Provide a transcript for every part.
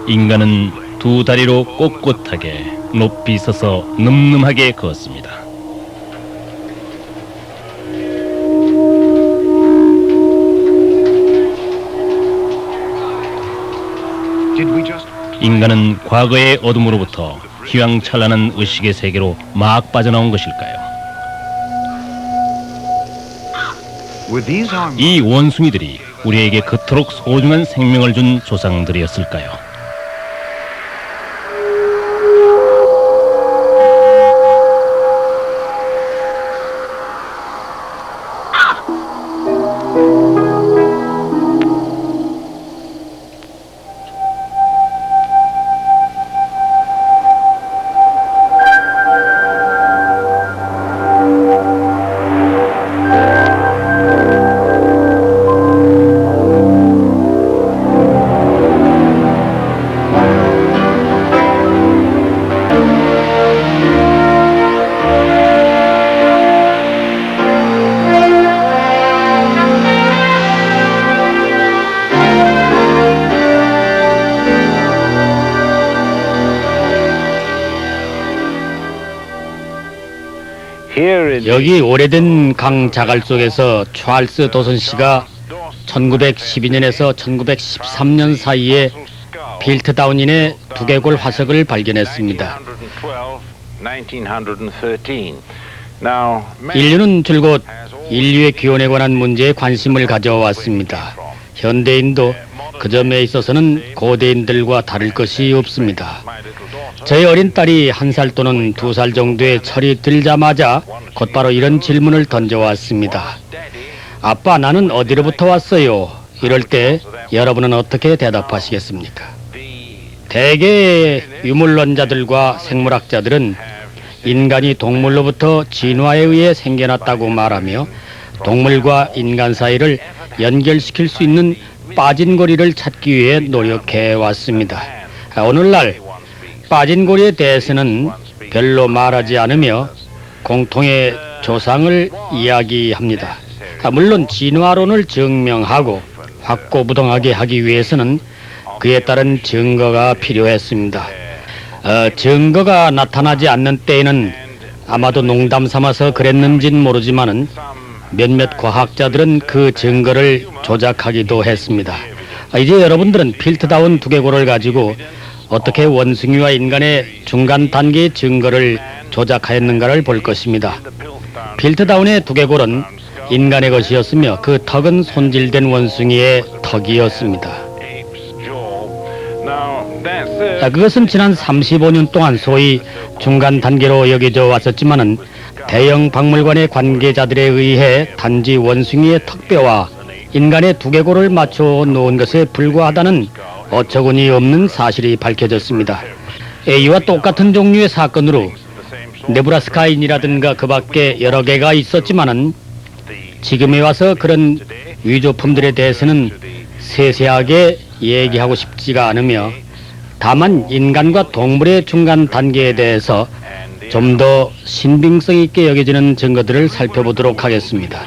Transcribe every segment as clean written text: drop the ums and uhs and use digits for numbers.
인간은 두 다리로 꼿꼿하게 높이 서서 늠름하게 걷습니다. 인간은 과거의 어둠으로부터 휘황찬란한 의식의 세계로 막 빠져나온 것일까요? 이 원숭이들이 우리에게 그토록 소중한 생명을 준 조상들이었을까요? 여기 오래된 강 자갈 속에서 찰스 도슨 씨가 1912년에서 1913년 사이에 필트다운인의 두개골 화석을 발견했습니다. 인류는 줄곧 인류의 기원에 관한 문제에 관심을 가져왔습니다. 현대인도 그 점에 있어서는 고대인들과 다를 것이 없습니다. 저희 어린 딸이 1살 또는 2살 정도의 철이 들자마자 곧바로 이런 질문을 던져왔습니다. 아빠, 나는 어디로부터 왔어요? 이럴 때 여러분은 어떻게 대답하시겠습니까? 대개의 유물론자들과 생물학자들은 인간이 동물로부터 진화에 의해 생겨났다고 말하며 동물과 인간 사이를 연결시킬 수 있는 빠진 고리를 찾기 위해 노력해 왔습니다. 오늘날 빠진 고리에 대해서는 별로 말하지 않으며 공통의 조상을 이야기합니다. 물론 진화론을 증명하고 확고부동하게 하기 위해서는 그에 따른 증거가 필요했습니다. 증거가 나타나지 않는 때에는 아마도 농담 삼아서 그랬는지는 모르지만은 몇몇 과학자들은 그 증거를 조작하기도 했습니다. 이제 여러분들은 필트다운 두개골을 가지고 어떻게 원숭이와 인간의 중간 단계의 증거를 조작하였는가를 볼 것입니다. 필트다운의 두개골은 인간의 것이었으며 그 턱은 손질된 원숭이의 턱이었습니다. 그것은 지난 35년 동안 소위 중간 단계로 여겨져 왔었지만은 대형 박물관의 관계자들에 의해 단지 원숭이의 턱뼈와 인간의 두개골을 맞춰 놓은 것에 불과하다는 어처구니 없는 사실이 밝혀졌습니다. 이와 똑같은 종류의 사건으로 네브라스카인이라든가 그 밖에 여러 개가 있었지만은 지금에 와서 그런 위조품들에 대해서는 세세하게 얘기하고 싶지가 않으며 다만 인간과 동물의 중간 단계에 대해서 좀 더 신빙성 있게 여겨지는 증거들을 살펴보도록 하겠습니다.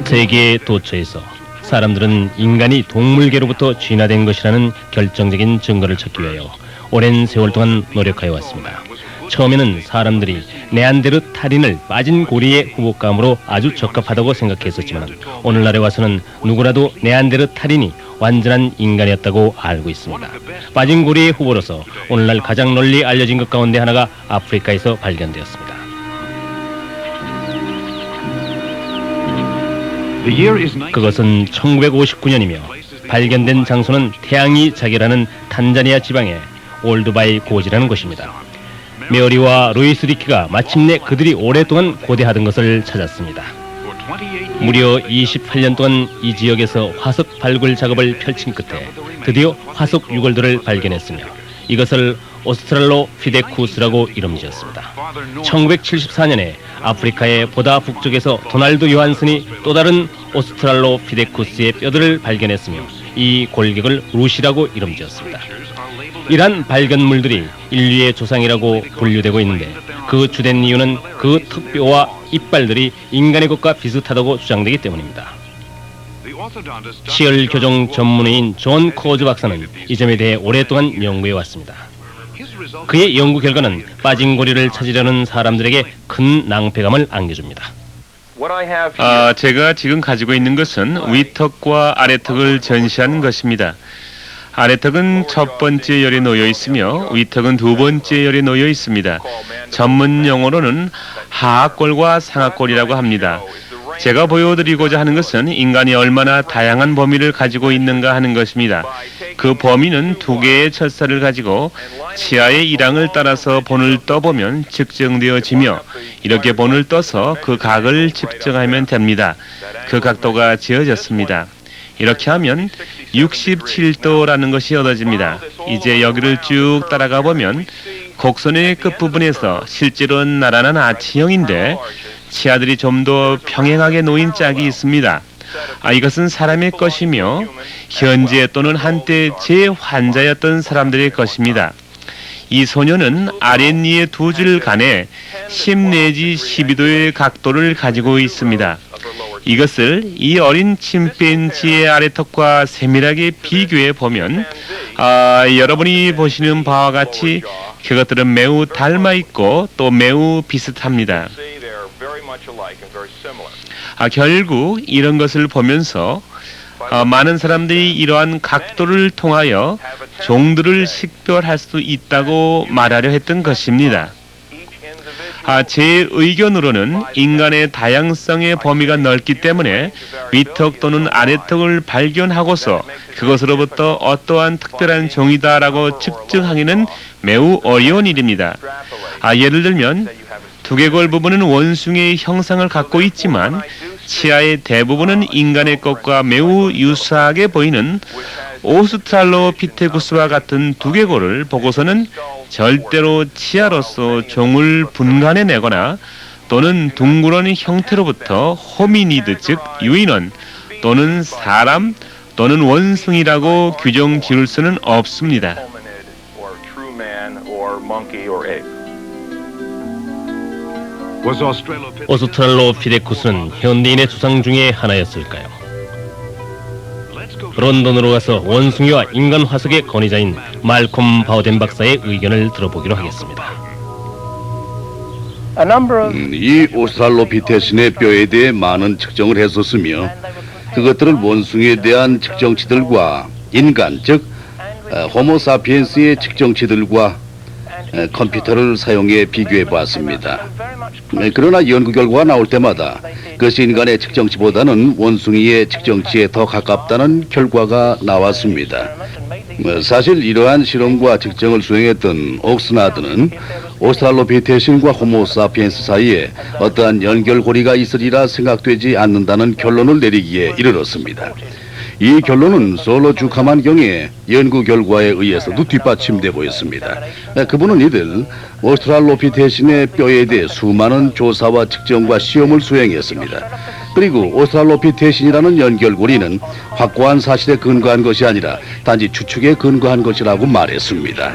세계의 도처에서 사람들은 인간이 동물계로부터 진화된 것이라는 결정적인 증거를 찾기 위하여 오랜 세월 동안 노력하여 왔습니다. 처음에는 사람들이 네안데르탈인을 빠진 고리의 후보감으로 아주 적합하다고 생각했었지만 오늘날에 와서는 누구라도 네안데르탈인이 완전한 인간이었다고 알고 있습니다. 빠진 고리의 후보로서 오늘날 가장 널리 알려진 것 가운데 하나가 아프리카에서 발견되었습니다. 그것은 1959년이며 발견된 장소는 태양이 자결하는 탄자니아 지방의 올드바이 고지라는 곳입니다. 메어리와 루이스 리키가 마침내 그들이 오랫동안 고대하던 것을 찾았습니다. 무려 28년 동안 이 지역에서 화석 발굴 작업을 펼친 끝에 드디어 화석 유골들을 발견했으며 이것을 오스트랄로피데쿠스라고 이름 지었습니다. 1974년에 아프리카의 보다 북쪽에서 도날드 요한슨이 또 다른 오스트랄로피데쿠스의 뼈들을 발견했으며 이 골격을 루시라고 이름 지었습니다. 이러한 발견물들이 인류의 조상이라고 분류되고 있는데 그 주된 이유는 그 턱뼈와 이빨들이 인간의 것과 비슷하다고 주장되기 때문입니다. 치열 교정 전문의인 존 코즈 박사는 이 점에 대해 오랫동안 연구해 왔습니다. 그의 연구 결과는 빠진 고리를 찾으려는 사람들에게 큰 낭패감을 안겨줍니다. 제가 지금 가지고 있는 것은 위턱과 아래턱을 전시하는 것입니다. 아래턱은 첫 번째 열에 놓여 있으며 위턱은 두 번째 열에 놓여 있습니다. 전문 용어로는 하악골과 상악골이라고 합니다. 제가 보여드리고자 하는 것은 인간이 얼마나 다양한 범위를 가지고 있는가 하는 것입니다. 그 범위는 두 개의 철사를 가지고 치아의 일항을 따라서 본을 떠보면 측정되어지며 이렇게 본을 떠서 그 각을 측정하면 됩니다. 그 각도가 지어졌습니다. 이렇게 하면 67도라는 것이 얻어집니다. 이제 여기를 쭉 따라가 보면 곡선의 끝부분에서 실제로는 나란한 아치형인데 치아들이 좀 더 평행하게 놓인 짝이 있습니다. 이것은 사람의 것이며 현재 또는 한때 제 환자였던 사람들의 것입니다. 이 소녀는 아랫니의 두 줄 간에 10 내지 12도의 각도를 가지고 있습니다. 이것을 이 어린 침팬지의 아래턱과 세밀하게 비교해 보면 여러분이 보시는 바와 같이 그것들은 매우 닮아 있고 또 매우 비슷합니다. 결국 이런 것을 보면서 많은 사람들이 이러한 각도를 통하여 종들을 식별할 수 있다고 말하려 했던 것입니다. 제 의견으로는 인간의 다양성의 범위가 넓기 때문에 위턱 또는 아래턱을 발견하고서 그것으로부터 어떠한 특별한 종이다라고 측정하기는 매우 어려운 일입니다. 예를 들면 두개골 부분은 원숭이의 형상을 갖고 있지만 치아의 대부분은 인간의 것과 매우 유사하게 보이는 오스트랄로피테쿠스와 같은 두개골을 보고서는 절대로 치아로서 종을 분간해내거나 또는 둥그런 형태로부터 호미니드 즉 유인원 또는 사람 또는 원숭이라고 규정 지을 수는 없습니다. 오스트랄로피테쿠스는 현대인의 조상 중에 하나였을까요? 런던으로 가서 원숭이와 인간 화석의 권위자인 말콤 바우덴 박사의 의견을 들어보기로 하겠습니다. 이 오스트랄로피테신의 뼈에 대해 많은 측정을 했었으며 그것들을 원숭이에 대한 측정치들과 인간 즉 호모사피엔스의 측정치들과 컴퓨터를 사용해 비교해 보았습니다. 그러나 연구 결과가 나올 때마다 그것이 인간의 측정치보다는 원숭이의 측정치에 더 가깝다는 결과가 나왔습니다. 사실 이러한 실험과 측정을 수행했던 옥스나드는 오스트랄로피테신과 호모사피엔스 사이에 어떠한 연결고리가 있으리라 생각되지 않는다는 결론을 내리기에 이르렀습니다. 이 결론은 솔로 주카만경의 연구 결과에 의해서도 뒷받침되고 있습니다. 그분은 이들 오스트랄로피테신의 뼈에 대해 수많은 조사와 측정과 시험을 수행했습니다. 그리고 오스트랄로피테신이라는 연결고리는 확고한 사실에 근거한 것이 아니라 단지 추측에 근거한 것이라고 말했습니다.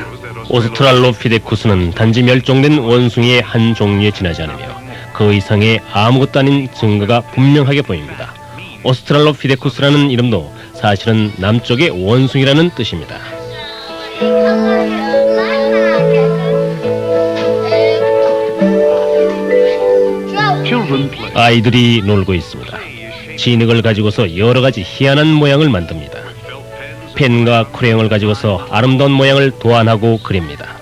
오스트랄로피테쿠스는 단지 멸종된 원숭이의 한 종류에 지나지 않으며 그 이상의 아무것도 아닌 증거가 분명하게 보입니다. 오스트랄로피테쿠스라는 이름도 사실은 남쪽의 원숭이라는 뜻입니다. 아이들이 놀고 있습니다. 진흙을 가지고서 여러 가지 희한한 모양을 만듭니다. 펜과 크레용을 가지고서 아름다운 모양을 도안하고 그립니다.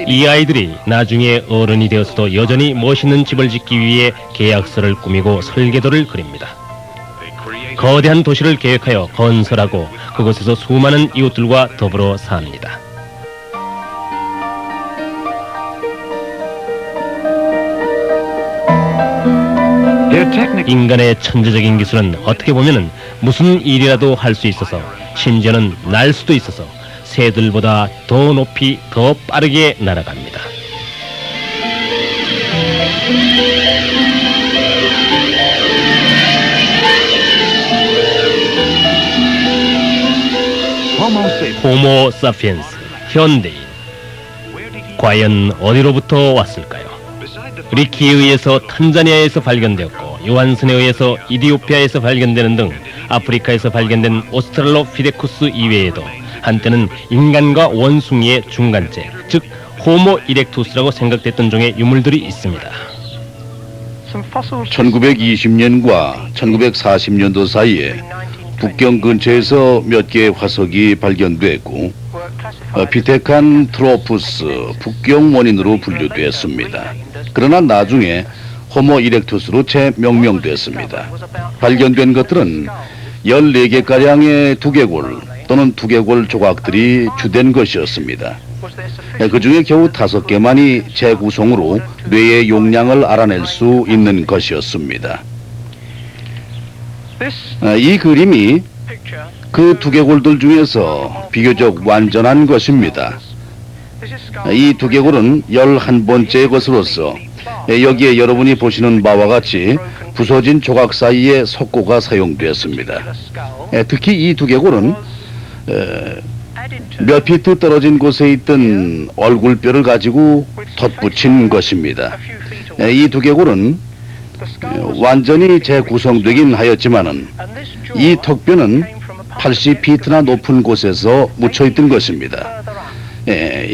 이 아이들이 나중에 어른이 되어서도 여전히 멋있는 집을 짓기 위해 계약서를 꾸미고 설계도를 그립니다. 거대한 도시를 계획하여 건설하고 그곳에서 수많은 이웃들과 더불어 삽니다. 인간의 천재적인 기술은 어떻게 보면 무슨 일이라도 할 수 있어서 심지어는 날 수도 있어서 새들보다 더 높이 더 빠르게 날아갑니다. 호모 사피엔스, 현대인. 과연 어디로부터 왔을까요? 리키에 의해서 탄자니아에서 발견되었고 요한슨에 의해서 이디오피아에서 발견되는 등 아프리카에서 발견된 오스트랄로피테쿠스 이외에도 한때는 인간과 원숭이의 중간재, 즉 호모 이렉투스라고 생각됐던 종의 유물들이 있습니다. 1920년과 1940년도 사이에 북경 근처에서 몇 개의 화석이 발견됐고 피테칸 트로푸스 북경 원인으로 분류됐습니다. 그러나 나중에 호모 이렉투스로 재명명됐습니다. 발견된 것들은 14개가량의 두개골 또는 두개골 조각들이 주된 것이었습니다. 그 중에 겨우 5개만이 재구성으로 뇌의 용량을 알아낼 수 있는 것이었습니다. 이 그림이 그 두개골들 중에서 비교적 완전한 것입니다. 이 두개골은 11번째의 것으로서 여기에 여러분이 보시는 바와 같이 부서진 조각 사이에 석고가 사용되었습니다. 특히 이 두개골은 몇 피트 떨어진 곳에 있던 얼굴뼈를 가지고 덧붙인 것입니다. 이 두개골은 완전히 재구성되긴 하였지만은 이 턱뼈는 80피트나 높은 곳에서 묻혀있던 것입니다.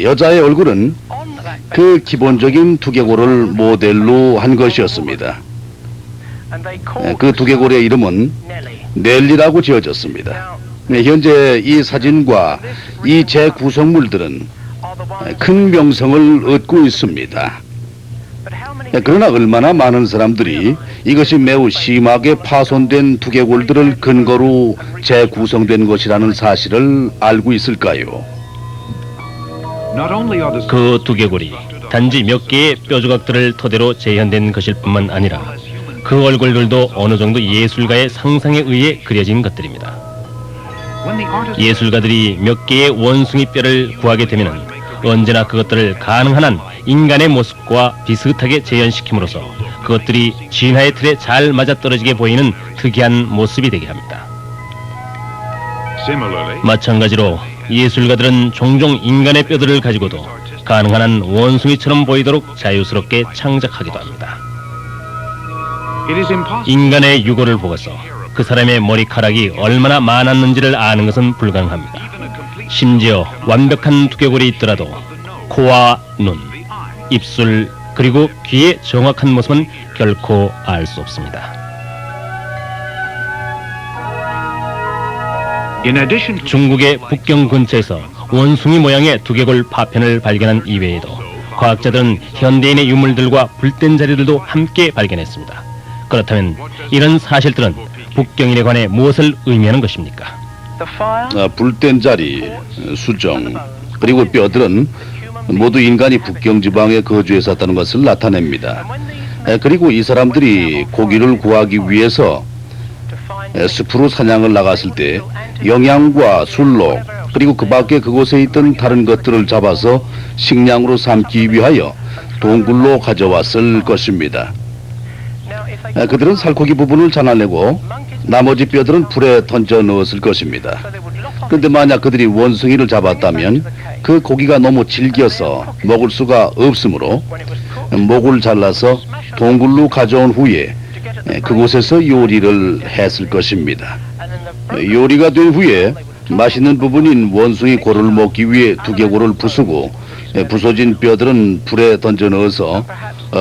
여자의 얼굴은 그 기본적인 두개골을 모델로 한 것이었습니다. 그 두개골의 이름은 넬리라고 지어졌습니다. 현재 이 사진과 이 재구성물들은 큰 명성을 얻고 있습니다. 그러나 얼마나 많은 사람들이 이것이 매우 심하게 파손된 두개골들을 근거로 재구성된 것이라는 사실을 알고 있을까요? 그 두개골이 단지 몇 개의 뼈조각들을 토대로 재현된 것일 뿐만 아니라 그 얼굴들도 어느 정도 예술가의 상상에 의해 그려진 것들입니다. 예술가들이 몇 개의 원숭이 뼈를 구하게 되면 언제나 그것들을 가능한 한 인간의 모습과 비슷하게 재현시킴으로써 그것들이 진화의 틀에 잘 맞아떨어지게 보이는 특이한 모습이 되게 합니다. 마찬가지로 예술가들은 종종 인간의 뼈들을 가지고도 가능한 한 원숭이처럼 보이도록 자유스럽게 창작하기도 합니다. 인간의 유골을 보고서 그 사람의 머리카락이 얼마나 많았는지를 아는 것은 불가능합니다. 심지어 완벽한 두개골이 있더라도 코와 눈, 입술, 그리고 귀의 정확한 모습은 결코 알 수 없습니다. 중국의 북경 근처에서 원숭이 모양의 두개골 파편을 발견한 이외에도 과학자들은 현대인의 유물들과 불된 자리들도 함께 발견했습니다. 그렇다면 이런 사실들은 북경인에 관해 무엇을 의미하는 것입니까? 불된 자리, 수정, 그리고 뼈들은 모두 인간이 북경 지방에 거주했었다는 것을 나타냅니다. 그리고 이 사람들이 고기를 구하기 위해서 숲으로 사냥을 나갔을 때 영양과 술록, 그리고 그 밖에 그곳에 있던 다른 것들을 잡아서 식량으로 삼기 위하여 동굴로 가져왔을 것입니다. 그들은 살코기 부분을 잘라내고 나머지 뼈들은 불에 던져 넣었을 것입니다. 그런데 만약 그들이 원숭이를 잡았다면 그 고기가 너무 질겨서 먹을 수가 없으므로 목을 잘라서 동굴로 가져온 후에 그곳에서 요리를 했을 것입니다. 요리가 된 후에 맛있는 부분인 원숭이 골을 먹기 위해 두개골을 부수고 부서진 뼈들은 불에 던져 넣어서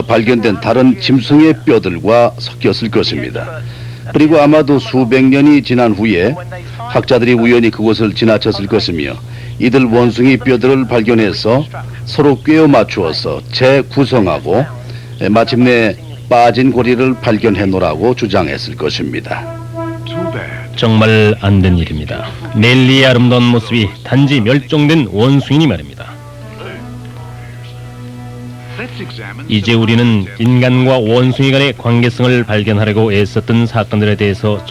발견된 다른 짐승의 뼈들과 섞였을 것입니다. 그리고 아마도 수백 년이 지난 후에 학자들이 우연히 그곳을 지나쳤을 것이며 이들 원숭이 뼈들을 발견해서 서로 꿰어 맞추어서 재구성하고 마침내 빠진 고리를 발견해 놓으라고 주장했을 것입니다. 정말 안 된 일입니다. 넬리의 아름다운 모습이 단지 멸종된 원숭이니 말입니다. 이제 우리는 인간과 원숭이 간의 관계성을 발견하려고 애썼던 사건들에 대해서